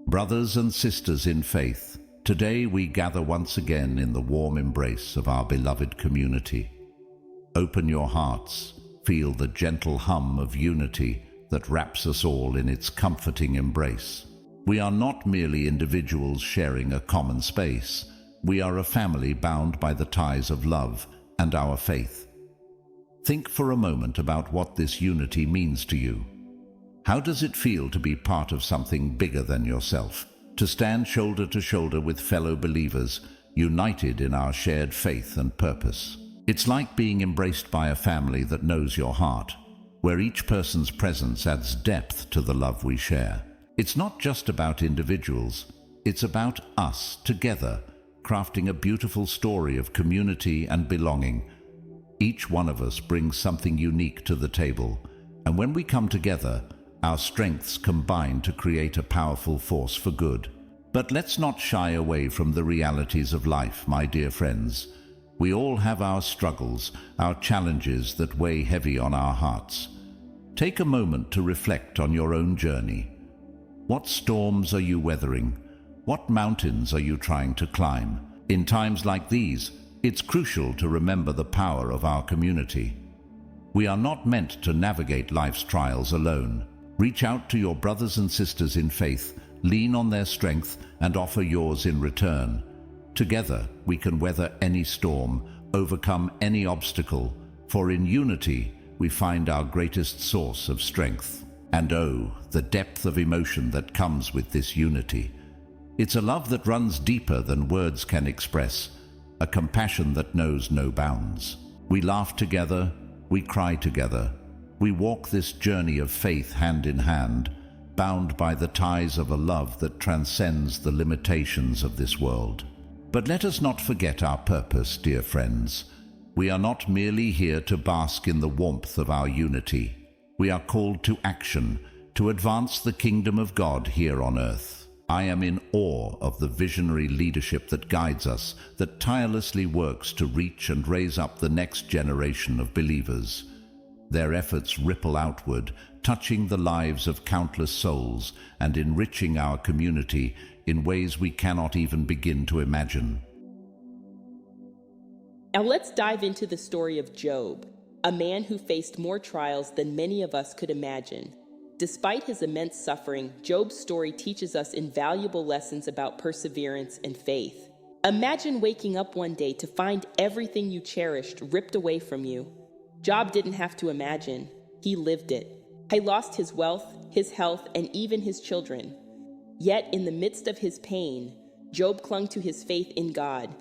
Brothers and sisters in faith, today we gather once again in the warm embrace of our beloved community. Open your hearts, feel the gentle hum of unity that wraps us all in its comforting embrace. We are not merely individuals sharing a common space. We are a family bound by the ties of love and our faith. Think for a moment about what this unity means to you. How does it feel to be part of something bigger than yourself? To stand shoulder to shoulder with fellow believers, united in our shared faith and purpose. It's like being embraced by a family that knows your heart, where each person's presence adds depth to the love we share. It's not just about individuals, it's about us together, crafting a beautiful story of community and belonging. Each one of us brings something unique to the table, and when we come together, our strengths combine to create a powerful force for good. But let's not shy away from the realities of life, my dear friends. We all have our struggles, our challenges that weigh heavy on our hearts. Take a moment to reflect on your own journey. What storms are you weathering? What mountains are you trying to climb? In times like these, it's crucial to remember the power of our community. We are not meant to navigate life's trials alone. Reach out to your brothers and sisters in faith, lean on their strength, and offer yours in return. Together, we can weather any storm, overcome any obstacle, for in unity, we find our greatest source of strength. And oh, the depth of emotion that comes with this unity. It's a love that runs deeper than words can express, a compassion that knows no bounds. We laugh together, we cry together. We walk this journey of faith hand in hand, bound by the ties of a love that transcends the limitations of this world. But let us not forget our purpose, dear friends. We are not merely here to bask in the warmth of our unity. We are called to action, to advance the kingdom of God here on earth. I am in awe of the visionary leadership that guides us, that tirelessly works to reach and raise up the next generation of believers. Their efforts ripple outward, touching the lives of countless souls and enriching our community in ways we cannot even begin to imagine. Now let's dive into the story of Job, a man who faced more trials than many of us could imagine. Despite his immense suffering, Job's story teaches us invaluable lessons about perseverance and faith. Imagine waking up one day to find everything you cherished ripped away from you. Job didn't have to imagine, he lived it. He lost his wealth, his health, and even his children. Yet in the midst of his pain, Job clung to his faith in God.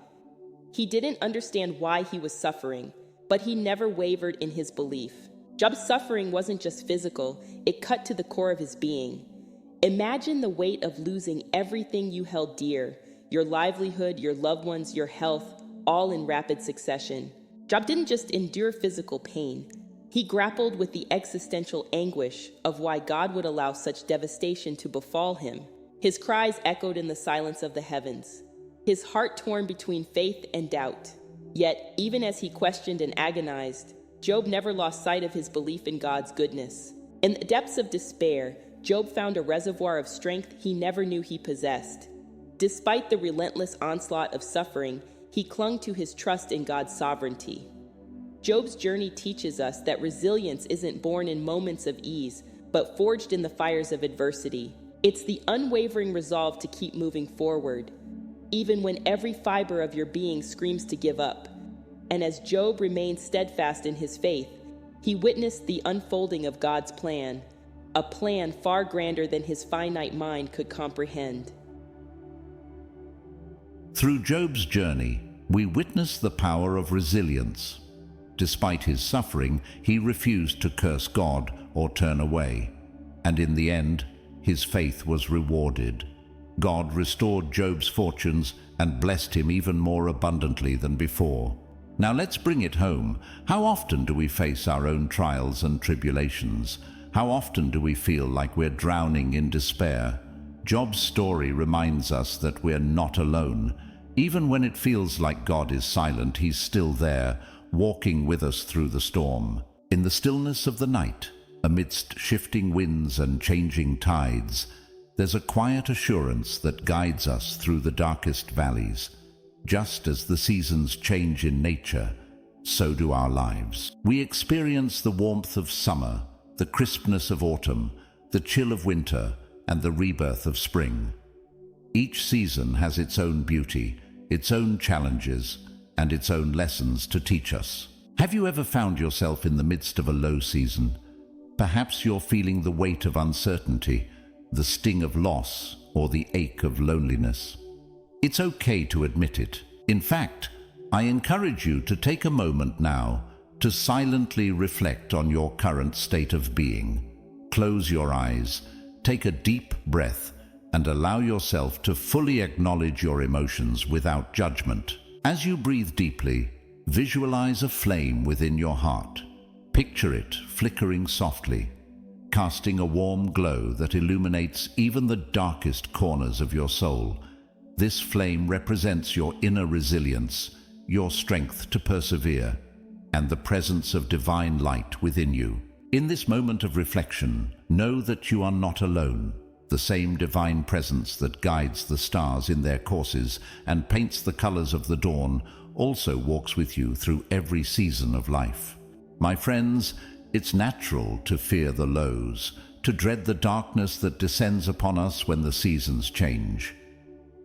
He didn't understand why he was suffering, but he never wavered in his belief. Job's suffering wasn't just physical, it cut to the core of his being. Imagine the weight of losing everything you held dear, your livelihood, your loved ones, your health, all in rapid succession. Job didn't just endure physical pain. He grappled with the existential anguish of why God would allow such devastation to befall him. His cries echoed in the silence of the heavens, his heart torn between faith and doubt. Yet, even as he questioned and agonized, Job never lost sight of his belief in God's goodness. In the depths of despair, Job found a reservoir of strength he never knew he possessed. Despite the relentless onslaught of suffering, he clung to his trust in God's sovereignty. Job's journey teaches us that resilience isn't born in moments of ease, but forged in the fires of adversity. It's the unwavering resolve to keep moving forward, even when every fiber of your being screams to give up. And as Job remained steadfast in his faith, he witnessed the unfolding of God's plan, a plan far grander than his finite mind could comprehend. Through Job's journey, we witness the power of resilience. Despite his suffering, he refused to curse God or turn away. And in the end, his faith was rewarded. God restored Job's fortunes and blessed him even more abundantly than before. Now let's bring it home. How often do we face our own trials and tribulations? How often do we feel like we're drowning in despair? Job's story reminds us that we're not alone. Even when it feels like God is silent, He's still there, walking with us through the storm. In the stillness of the night, amidst shifting winds and changing tides, There's a quiet assurance that guides us through the darkest valleys. Just as the seasons change in nature, so do our lives. We experience the warmth of summer, the crispness of autumn, the chill of winter, and the rebirth of spring. Each season has its own beauty, its own challenges, and its own lessons to teach us. Have you ever found yourself in the midst of a low season? Perhaps you're feeling the weight of uncertainty, the sting of loss, or the ache of loneliness. It's okay to admit it. In fact, I encourage you to take a moment now to silently reflect on your current state of being. Close your eyes, take a deep breath, and allow yourself to fully acknowledge your emotions without judgment. As you breathe deeply, visualize a flame within your heart. Picture it flickering softly, casting a warm glow that illuminates even the darkest corners of your soul. This flame represents your inner resilience, your strength to persevere, and the presence of divine light within you. In this moment of reflection, know that you are not alone. The same divine presence that guides the stars in their courses and paints the colors of the dawn also walks with you through every season of life. My friends, it's natural to fear the lows, to dread the darkness that descends upon us when the seasons change.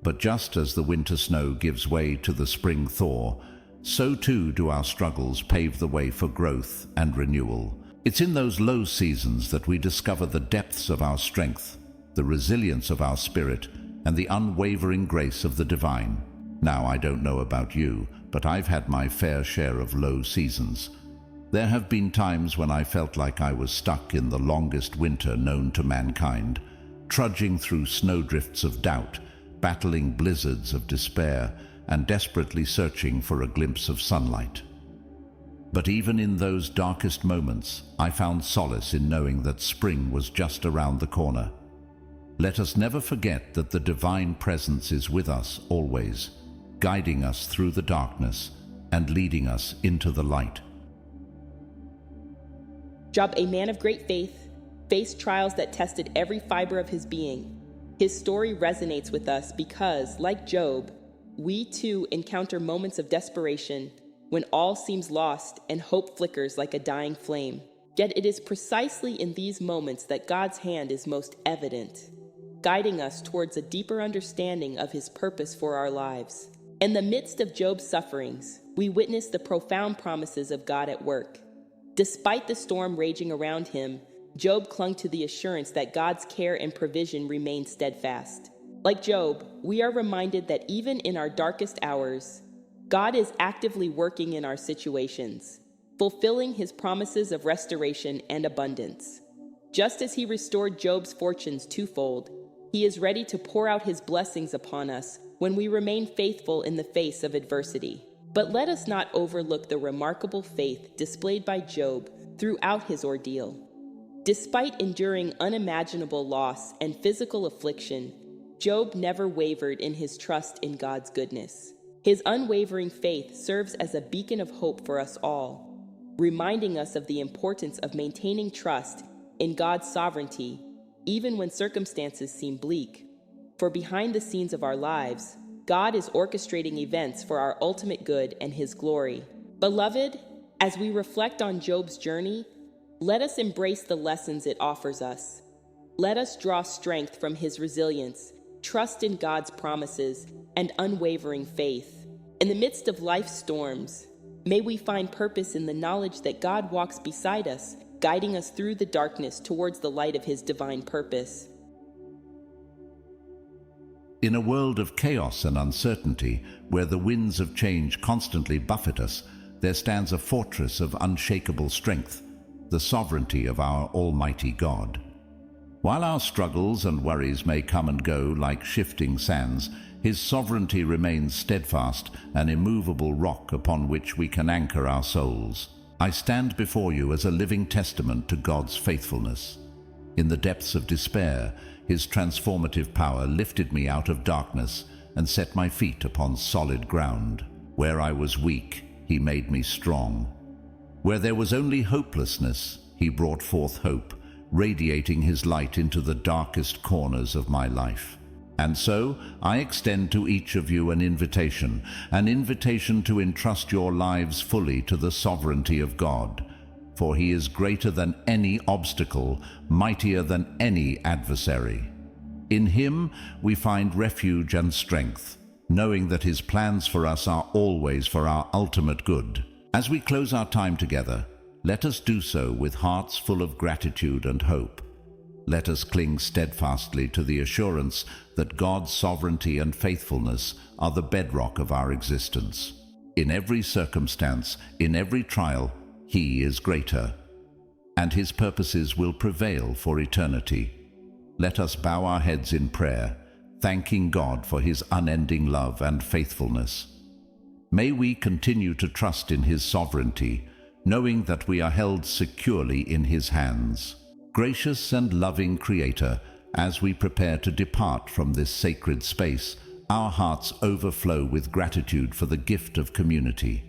But just as the winter snow gives way to the spring thaw, so too do our struggles pave the way for growth and renewal. It's in those low seasons that we discover the depths of our strength, the resilience of our spirit, and the unwavering grace of the divine. Now, I don't know about you, but I've had my fair share of low seasons. There have been times when I felt like I was stuck in the longest winter known to mankind, trudging through snowdrifts of doubt, battling blizzards of despair, and desperately searching for a glimpse of sunlight. But even in those darkest moments, I found solace in knowing that spring was just around the corner. Let us never forget that the divine presence is with us always, guiding us through the darkness and leading us into the light. Job, a man of great faith, faced trials that tested every fiber of his being. His story resonates with us because, like Job, we too encounter moments of desperation when all seems lost and hope flickers like a dying flame. Yet it is precisely in these moments that God's hand is most evident, guiding us towards a deeper understanding of His purpose for our lives. In the midst of Job's sufferings, we witness the profound promises of God at work. Despite the storm raging around him, Job clung to the assurance that God's care and provision remained steadfast. Like Job, we are reminded that even in our darkest hours, God is actively working in our situations, fulfilling His promises of restoration and abundance. Just as He restored Job's fortunes twofold, He is ready to pour out His blessings upon us when we remain faithful in the face of adversity. But let us not overlook the remarkable faith displayed by Job throughout his ordeal. Despite enduring unimaginable loss and physical affliction, Job never wavered in his trust in God's goodness. His unwavering faith serves as a beacon of hope for us all, reminding us of the importance of maintaining trust in God's sovereignty, even when circumstances seem bleak. For behind the scenes of our lives, God is orchestrating events for our ultimate good and His glory. Beloved, as we reflect on Job's journey, let us embrace the lessons it offers us. Let us draw strength from his resilience, trust in God's promises, and unwavering faith. In the midst of life's storms, may we find purpose in the knowledge that God walks beside us, guiding us through the darkness towards the light of His divine purpose. In a world of chaos and uncertainty, where the winds of change constantly buffet us, there stands a fortress of unshakable strength, the sovereignty of our Almighty God. While our struggles and worries may come and go like shifting sands, His sovereignty remains steadfast, an immovable rock upon which we can anchor our souls. I stand before you as a living testament to God's faithfulness. In the depths of despair, His transformative power lifted me out of darkness and set my feet upon solid ground. Where I was weak, He made me strong. Where there was only hopelessness, He brought forth hope. radiating his light into the darkest corners of my life. And so, I extend to each of you an invitation to entrust your lives fully to the sovereignty of God, for He is greater than any obstacle, mightier than any adversary. In Him we find refuge and strength, knowing that His plans for us are always for our ultimate good. As we close our time together, let us do so with hearts full of gratitude and hope. Let us cling steadfastly to the assurance that God's sovereignty and faithfulness are the bedrock of our existence. In every circumstance, in every trial, He is greater, and His purposes will prevail for eternity. Let us bow our heads in prayer, thanking God for His unending love and faithfulness. May we continue to trust in His sovereignty, knowing that we are held securely in His hands. Gracious and loving Creator, as we prepare to depart from this sacred space, our hearts overflow with gratitude for the gift of community.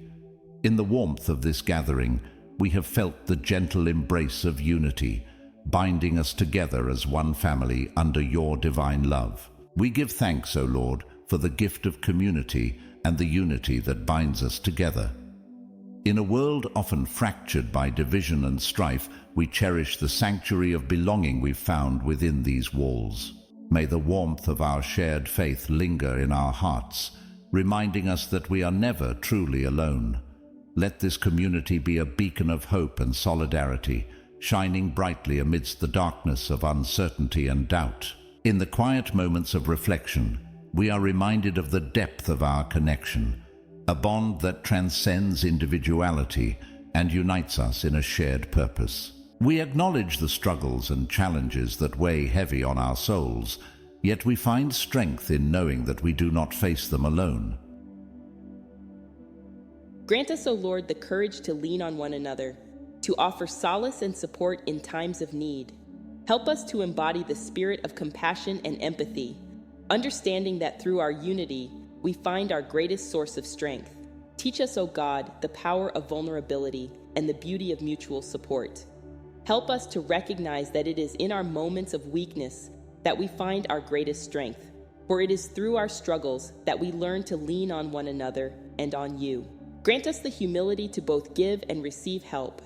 In the warmth of this gathering, we have felt the gentle embrace of unity, binding us together as one family under your divine love. We give thanks, O Lord, for the gift of community and the unity that binds us together. In a world often fractured by division and strife, we cherish the sanctuary of belonging we've found within these walls. May the warmth of our shared faith linger in our hearts, reminding us that we are never truly alone. Let this community be a beacon of hope and solidarity, shining brightly amidst the darkness of uncertainty and doubt. In the quiet moments of reflection, we are reminded of the depth of our connection, a bond that transcends individuality and unites us in a shared purpose. We acknowledge the struggles and challenges that weigh heavy on our souls, yet we find strength in knowing that we do not face them alone. Grant us, O Lord, the courage to lean on one another, to offer solace and support in times of need. Help us to embody the spirit of compassion and empathy, understanding that through our unity, we find our greatest source of strength. Teach us, O God, the power of vulnerability and the beauty of mutual support. Help us to recognize that it is in our moments of weakness that we find our greatest strength, for it is through our struggles that we learn to lean on one another and on you. Grant us the humility to both give and receive help,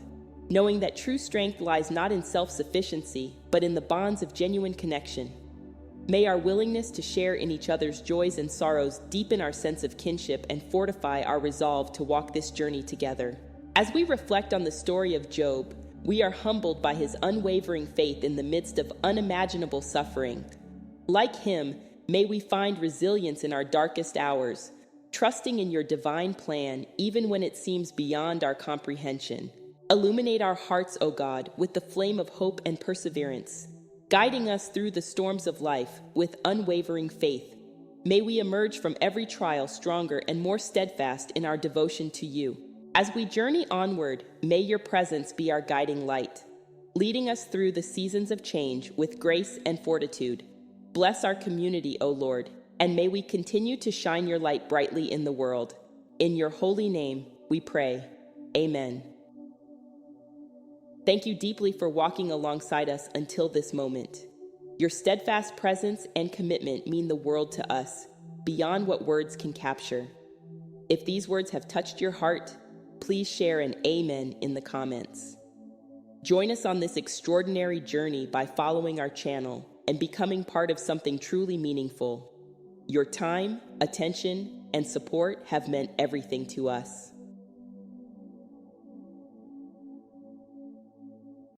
knowing that true strength lies not in self-sufficiency, but in the bonds of genuine connection. May our willingness to share in each other's joys and sorrows deepen our sense of kinship and fortify our resolve to walk this journey together. As we reflect on the story of Job, we are humbled by his unwavering faith in the midst of unimaginable suffering. Like him, may we find resilience in our darkest hours, trusting in your divine plan even when it seems beyond our comprehension. Illuminate our hearts, O God, with the flame of hope and perseverance, guiding us through the storms of life with unwavering faith. May we emerge from every trial stronger and more steadfast in our devotion to you. As we journey onward, may your presence be our guiding light, leading us through the seasons of change with grace and fortitude. Bless our community, O Lord, and may we continue to shine your light brightly in the world. In your holy name, we pray. Amen. Thank you deeply for walking alongside us until this moment. Your steadfast presence and commitment mean the world to us, beyond what words can capture. If these words have touched your heart, please share an amen in the comments. Join us on this extraordinary journey by following our channel and becoming part of something truly meaningful. Your time, attention, and support have meant everything to us.